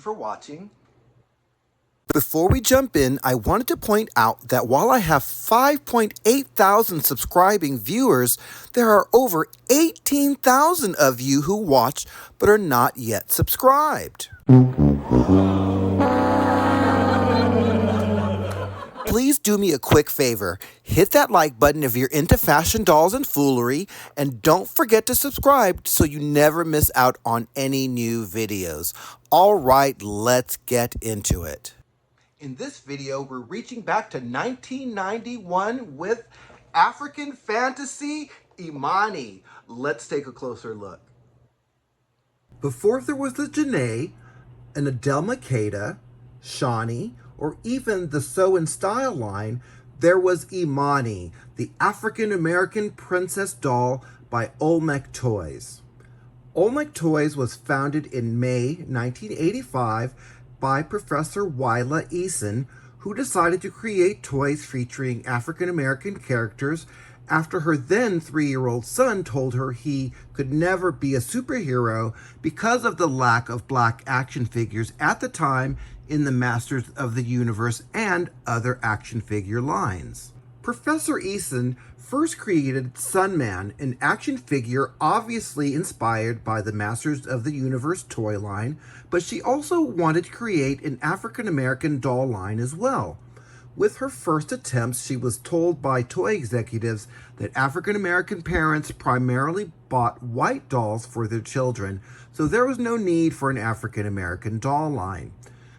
for watching. Before we jump in, I wanted to point out that while I have 5.8 thousand subscribing viewers, there are over 18,000 of you who watch but are not yet subscribed. Please do me a quick favor. Hit that like button if you're into fashion dolls and foolery, and don't forget to subscribe so you never miss out on any new videos. All right, let's get into it. In this video, we're reaching back to 1991 with African Fantasy Imani. Let's take a closer look. Before there was the Janae, an Adele Makeda, Shawnee, or even the Sew and Style line, there was Imani, the African-American princess doll by Olmec Toys. Olmec Toys was founded in May 1985 by Professor Yla Eason, who decided to create toys featuring African-American characters after her then 3-year-old son told her he could never be a superhero because of the lack of black action figures at the time in the Masters of the Universe and other action figure lines. Professor Eason first created Sunman, an action figure obviously inspired by the Masters of the Universe toy line, but she also wanted to create an African-American doll line as well. With her first attempts, she was told by toy executives that African-American parents primarily bought white dolls for their children, so there was no need for an African-American doll line.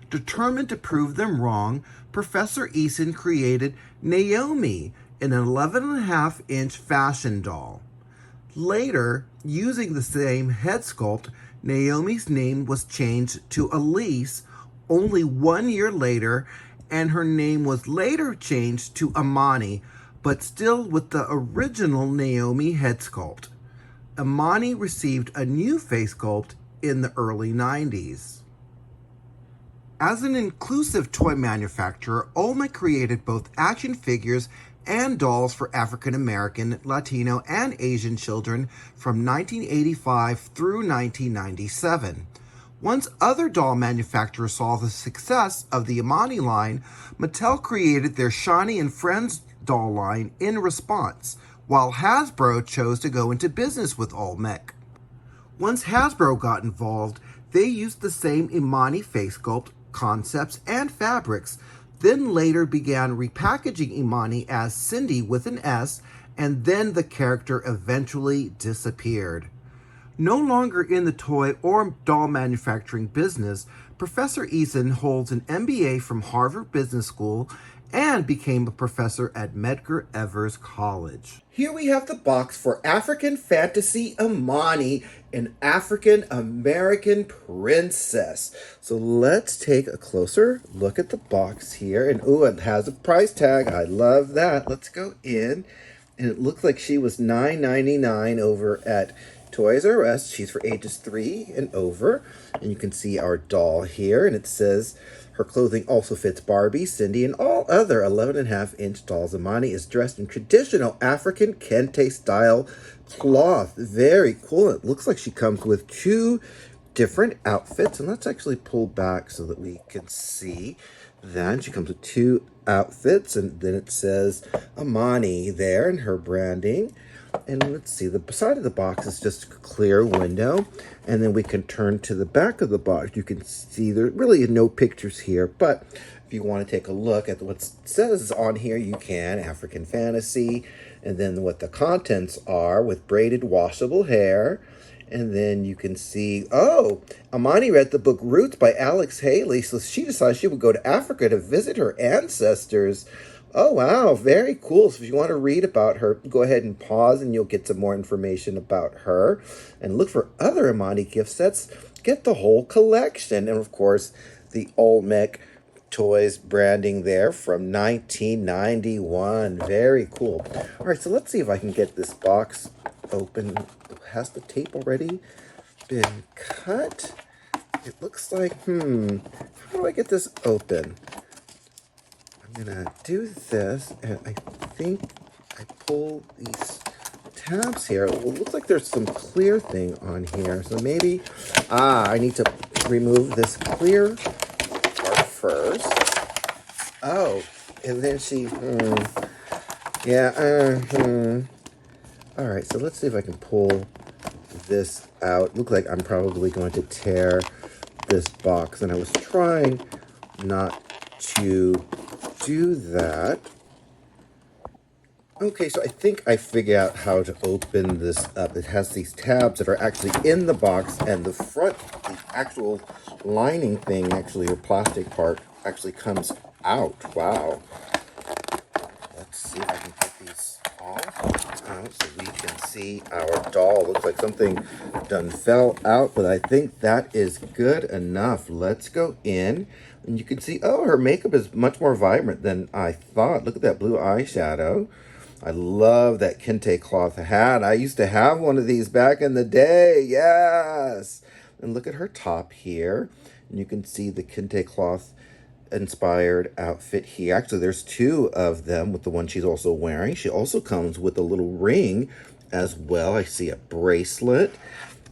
Determined to prove them wrong, Professor Eason created Naomi, an 11.5-inch fashion doll. Later, using the same head sculpt, Naomi's name was changed to ALYSA only 1 year later, and her name was later changed to Imani, but still with the original Naomi head sculpt. Imani received a new face sculpt in the early 90s. As an inclusive toy manufacturer, Olmec created both action figures and dolls for African American, Latino, and Asian children from 1985 through 1997. Once other doll manufacturers saw the success of the Imani line, Mattel created their Shawnee and Friends doll line in response, while Hasbro chose to go into business with Olmec. Once Hasbro got involved, they used the same Imani face sculpt, concepts, and fabrics, then later began repackaging Imani as Cindy with an S, and then the character eventually disappeared. No longer in the toy or doll manufacturing business, Professor Eason holds an MBA from Harvard Business School and became a professor at Medgar Evers College. Here we have the box for African Fantasy Imani, an African American princess. So let's take a closer look at the box here. And ooh, it has a price tag. I love that. Let's go in. And it looks like she was $9.99 over at Toys R Us. She's for ages 3 and over. And you can see our doll here. And it says her clothing also fits Barbie, Cindy, and all other 11.5-inch dolls. Imani is dressed in traditional African kente style cloth. Very cool. It looks like she comes with 2 different outfits. And let's actually pull back so that we can see that. She comes with 2 outfits. And then it says Imani there in her branding. And let's see, the side of the box is just a clear window. And then we can turn to the back of the box. You can see there really no pictures here. But if you want to take a look at what it says on here, you can. African Fantasy. And then what the contents are with braided washable hair. And then you can see, oh, Imani read the book Roots by Alex Haley. So she decided she would go to Africa to visit her ancestors. Oh, wow. Very cool. So if you want to read about her, go ahead and pause and you'll get some more information about her. And look for other Imani gift sets. Get the whole collection. And, of course, the Olmec Toys branding there from 1991. Very cool. All right, so let's see if I can get this box open. Has the tape already been cut? It looks like, how do I get this open? I'm gonna do this, and I think I pull these tabs here. Well, it looks like there's some clear thing on here, so maybe, I need to remove this clear part first. Oh, and then she, yeah, All right, so let's see if I can pull this out. Looks like I'm probably going to tear this box, and I was trying not to do that. Okay, so I think I figured out how to open this up. It has these tabs that are actually in the box, and the front, the actual lining thing, actually, or plastic part, actually comes out. Wow. Let's see if I can get these all out so we can see our doll. Looks like something done fell out, but I think that is good enough. Let's go in, and you can see, oh, her makeup is much more vibrant than I thought. Look at that blue eyeshadow. I love that kente cloth hat. I used to have one of these back in the day. Yes. And look at her top here. And you can see the kente cloth inspired outfit here. Actually, there's two of them with the one she's also wearing. She also comes with a little ring as well. I see a bracelet.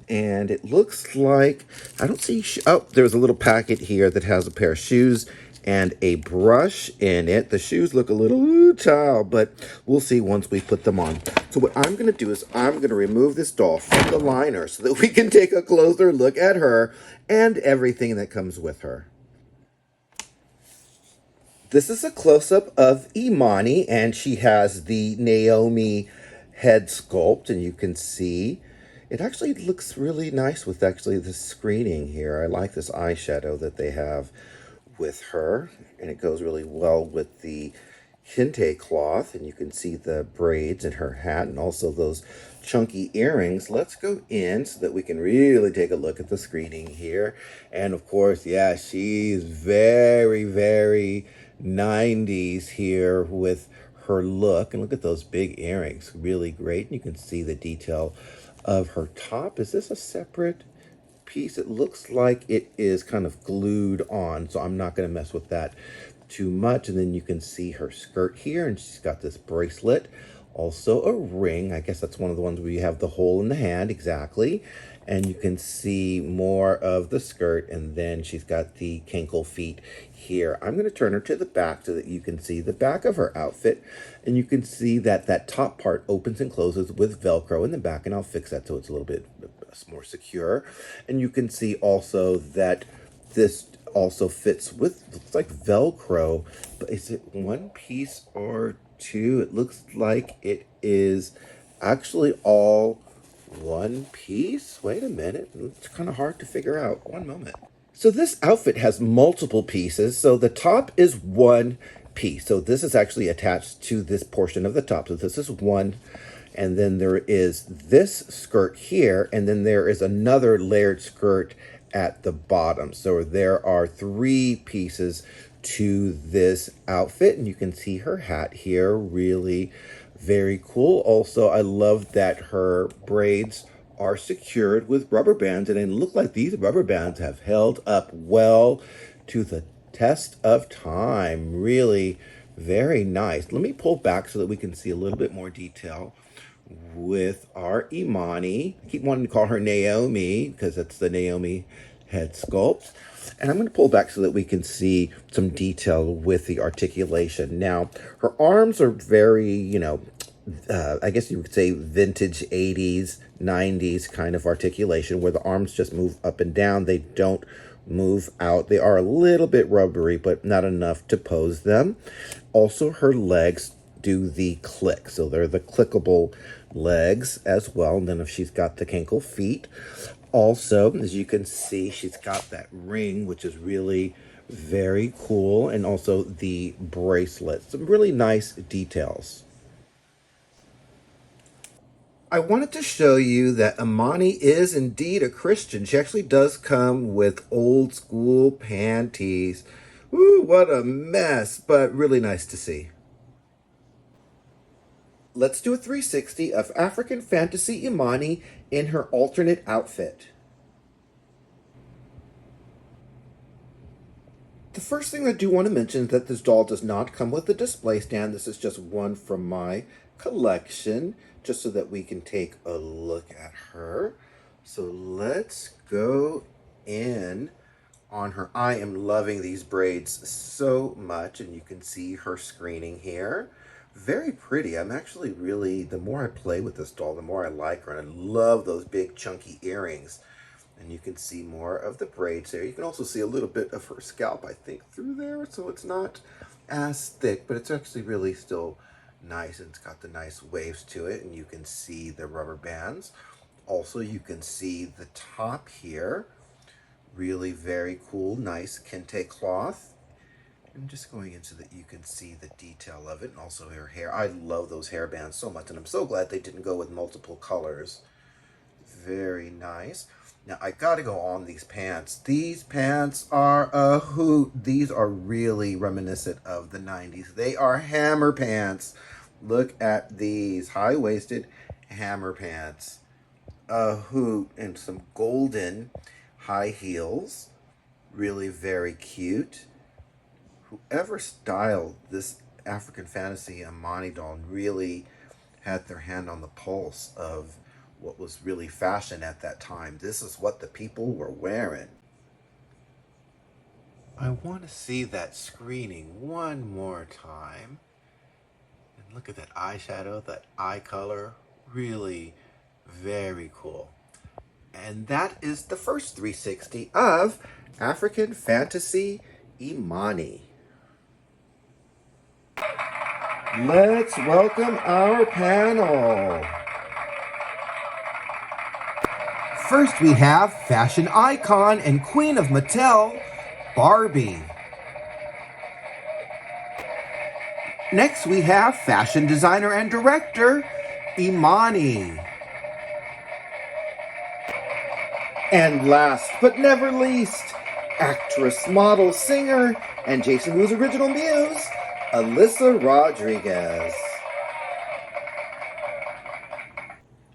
And it looks like, I don't see, oh, there's a little packet here that has a pair of shoes and a brush in it. The shoes look a little, ooh, child, but we'll see once we put them on. So what I'm going to do is I'm going to remove this doll from the liner so that we can take a closer look at her and everything that comes with her. This is a close-up of Imani, and she has the Naomi head sculpt, and you can see it actually looks really nice with actually the screening here. I like this eyeshadow that they have with her, and it goes really well with the kente cloth, and you can see the braids in her hat and also those chunky earrings. Let's go in so that we can really take a look at the screening here. And of course, yeah, she's very, very 90s here with her look. And look at those big earrings, really great. And you can see the detail of her top. Is this a separate piece? It looks like it is kind of glued on, so I'm not going to mess with that too much. And then you can see her skirt here, and she's got this bracelet, also a ring. I guess that's one of the ones where you have the hole in the hand, exactly. And you can see more of the skirt, and then she's got the cankle feet here. I'm going to turn her to the back so that you can see the back of her outfit, and you can see that that top part opens and closes with Velcro in the back, and I'll fix that so it's a little bit more secure. And you can see also that this also fits with, looks like Velcro, but is it one piece or two? It looks like it is actually all one piece. Wait a minute, it's kind of hard to figure out. One moment. So this outfit has multiple pieces. So the top is one piece. So this is actually attached to this portion of the top. So this is one, and then there is this skirt here, and then there is another layered skirt at the bottom. So there are three pieces to this outfit, and you can see her hat here, really very cool. Also, I love that her braids are secured with rubber bands, and it look like these rubber bands have held up well to the test of time. Really very nice. Let me pull back so that we can see a little bit more detail with our Imani. I keep wanting to call her Naomi because that's the Naomi head sculpt. And I'm going to pull back so that we can see some detail with the articulation. Now, her arms are very, you know, I guess you could say vintage 80s, 90s kind of articulation where the arms just move up and down. They don't move out. They are a little bit rubbery, but not enough to pose them. Also, her legs do the click. So they're the clickable legs as well. And then if she's got the cankle feet. Also, as you can see, she's got that ring, which is really very cool. And also the bracelet. Some really nice details. I wanted to show you that Imani is indeed a Christian. She actually does come with old school panties. Ooh, what a mess, but really nice to see. Let's do a 360 of African Fantasy Imani in her alternate outfit. The first thing I do want to mention is that this doll does not come with a display stand. This is just one from my collection, just so that we can take a look at her. So let's go in on her. I am loving these braids so much, and you can see her screening here. Very pretty. I'm actually really, the more I play with this doll, the more I like her, and I love those big chunky earrings. And you can see more of the braids there. You can also see a little bit of her scalp, I think, through there, so it's not as thick, but it's actually really still nice, and it's got the nice waves to it, and you can see the rubber bands. Also, you can see the top here. Really very cool, nice kente cloth. And just going into that, you can see the detail of it, and also her hair. I love those hair bands so much, and I'm so glad they didn't go with multiple colors. Very nice. Now, I gotta go on these pants. These pants are a hoot. These are really reminiscent of the 90s. They are hammer pants. Look at these high-waisted hammer pants. A hoot, and some golden high heels. Really very cute. Whoever styled this African Fantasy Imani doll really had their hand on the pulse of what was really fashion at that time. This is what the people were wearing. I want to see that screening one more time. And look at that eyeshadow, that eye color. Really very cool. And that is the first 360 of African Fantasy Imani. Let's welcome our panel. First, we have fashion icon and queen of Mattel, Barbie. Next, we have fashion designer and director, Imani. And last but never least, actress, model, singer, and Jason Wu's original muse, ALYSA Rodriguez.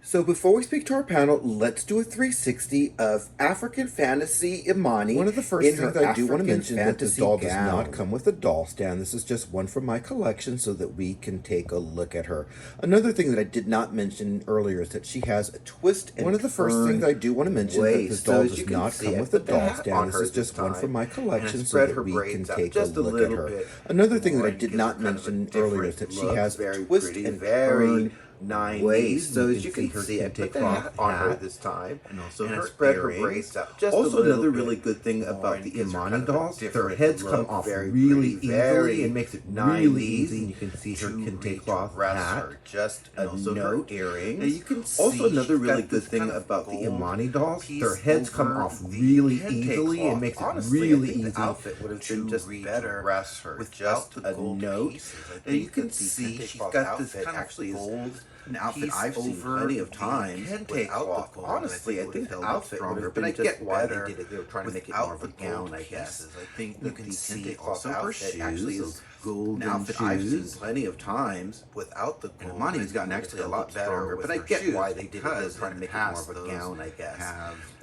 So before we speak to our panel, let's do a 360 of African Fantasy Imani. One of the first things I do want to mention that this doll does not come with a doll stand. This is just one from my collection so that we can take a look at her. Another thing that I did not mention earlier is that she has a twist and one of the first things I do want to mention that this doll does not come with a doll stand. This is just one from my collection so that we can take a look at her. Another thing that I did not mention earlier is that she has a twist and turn waist, so as you can see, I put the hat on her this time, and also her spread her braids out just also, another really good thing about the Imani dolls, their heads come off really easily and makes it really easy. And you can see her kente cloth hat, just a note earrings. And you can see also another really good thing about the Imani dolls, their heads come off really easily and makes it really easy. The outfit would have been just better dress her with just a note. And you can see she's got this kind of gold. An outfit I've seen plenty of times without the honestly, I think the outfit would have been, but I get why they did it. They were trying to make it more of a gown, I guess. I think you can see also her shoes actually is golden outfit I've seen plenty of times without the gold. Imani's gotten actually a lot better, but I get why they did it. They were trying to make it more of a gown, I guess.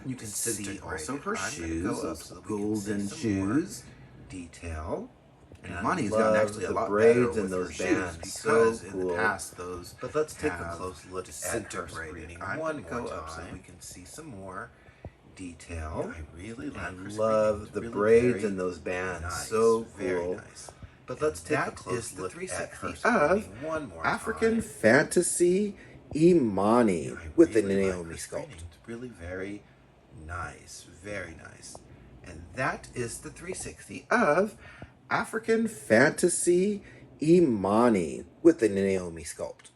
You can see also her shoes, golden shoes, detail. And Imani's gotten actually a lot braids and those bands because in the past those. But let's take a close look at her screening. I want to go up so we can see some more detail. Yeah, I really like. I love the braids and those bands. Nice, so cool. Very nice. But let's take a close look at her of one more African Fantasy Imani with the Naomi sculpt. It's really very nice, very nice. And that is the 360 of African Fantasy Imani with the Naomi sculpt.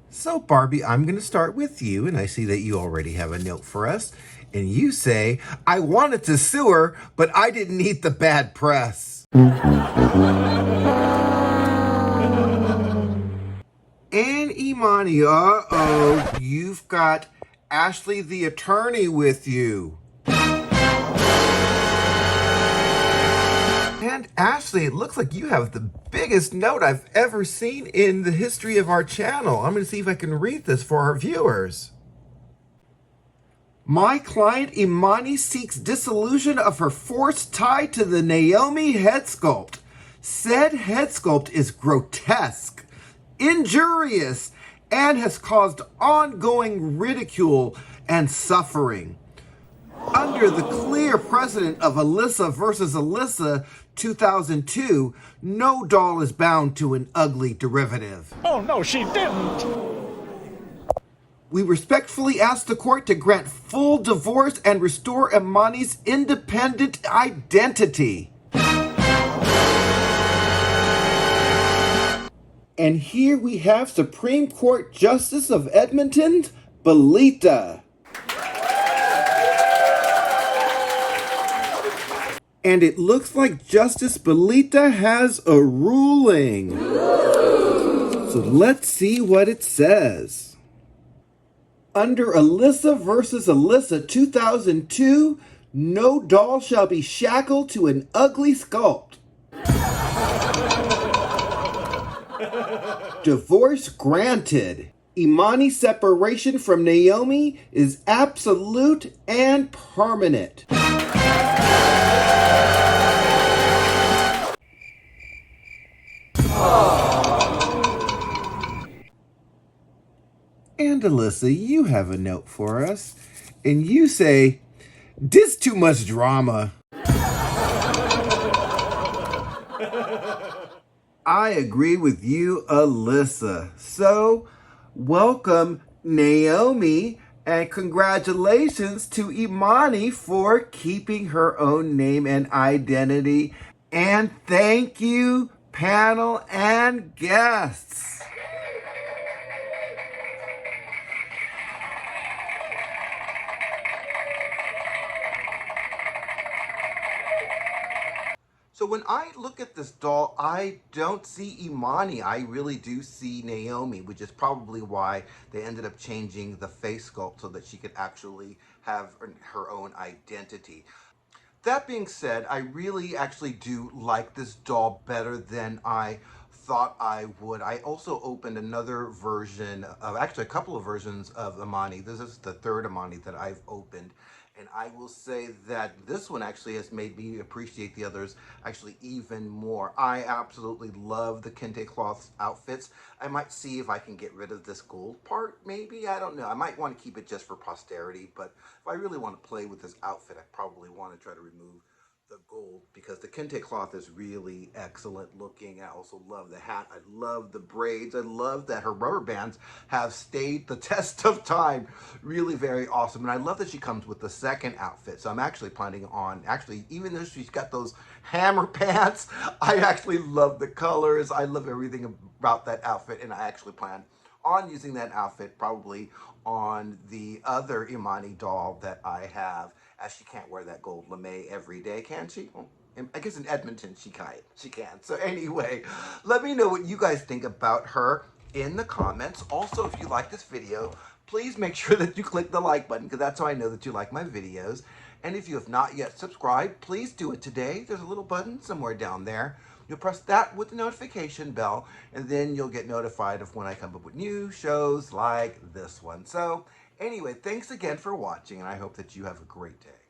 So Barbie, I'm going to start with you, and I see that you already have a note for us. And you say, I wanted to sue her, but I didn't eat the bad press. And Imani, uh-oh, you've got Ashley the attorney with you. And Ashley, it looks like you have the biggest note I've ever seen in the history of our channel. I'm going to see if I can read this for our viewers. My client Imani seeks dissolution of her forced tie to the Naomi head sculpt. Said head sculpt is grotesque, injurious, and has caused ongoing ridicule and suffering. Under the clear precedent of ALYSA versus ALYSA 2002, no doll is bound to an ugly derivative. Oh, no, she didn't. We respectfully ask the court to grant full divorce and restore Imani's independent identity. And here we have Supreme Court Justice of Edmonton, Belita. And it looks like Justice Belita has a ruling. So let's see what it says. Under ALYSA versus ALYSA 2002, no doll shall be shackled to an ugly sculpt. Divorce granted. Imani's separation from Naomi is absolute and permanent. And ALYSA, you have a note for us, and you say, "This too much drama." I agree with you, ALYSA. So, welcome Naomi, and congratulations to Imani for keeping her own name and identity. And thank you, panel and guests. So when I look at this doll, I don't see Imani. I really do see Naomi, which is probably why they ended up changing the face sculpt so that she could actually have her own identity. That being said, I really actually do like this doll better than I thought I would. I also opened another version of, actually a couple of versions of Imani. This is the third Imani that I've opened. And I will say that this one actually has made me appreciate the others actually even more. I absolutely love the kente cloth outfits. I might see if I can get rid of this gold part, maybe. I don't know. I might want to keep it just for posterity, but if I really want to play with this outfit, I probably want to try to remove the gold because the kente cloth is really excellent looking. I also love the hat. I love the braids. I love that her rubber bands have stayed the test of time. Really very awesome. And I love that she comes with the second outfit. So I'm actually planning on, even though she's got those hammer pants, I actually love the colors. I love everything about that outfit, and I actually plan on using that outfit probably on the other Imani doll that I have, as she can't wear that gold lame every day, can she? Well, I guess in Edmonton she can. So anyway, let me know what you guys think about her in the comments. Also, if you like this video, please make sure that you click the like button, because that's how I know that you like my videos. And if you have not yet subscribed, please do it today. There's a little button somewhere down there. You'll press that with the notification bell, and then you'll get notified of when I come up with new shows like this one. So anyway, thanks again for watching, and I hope that you have a great day.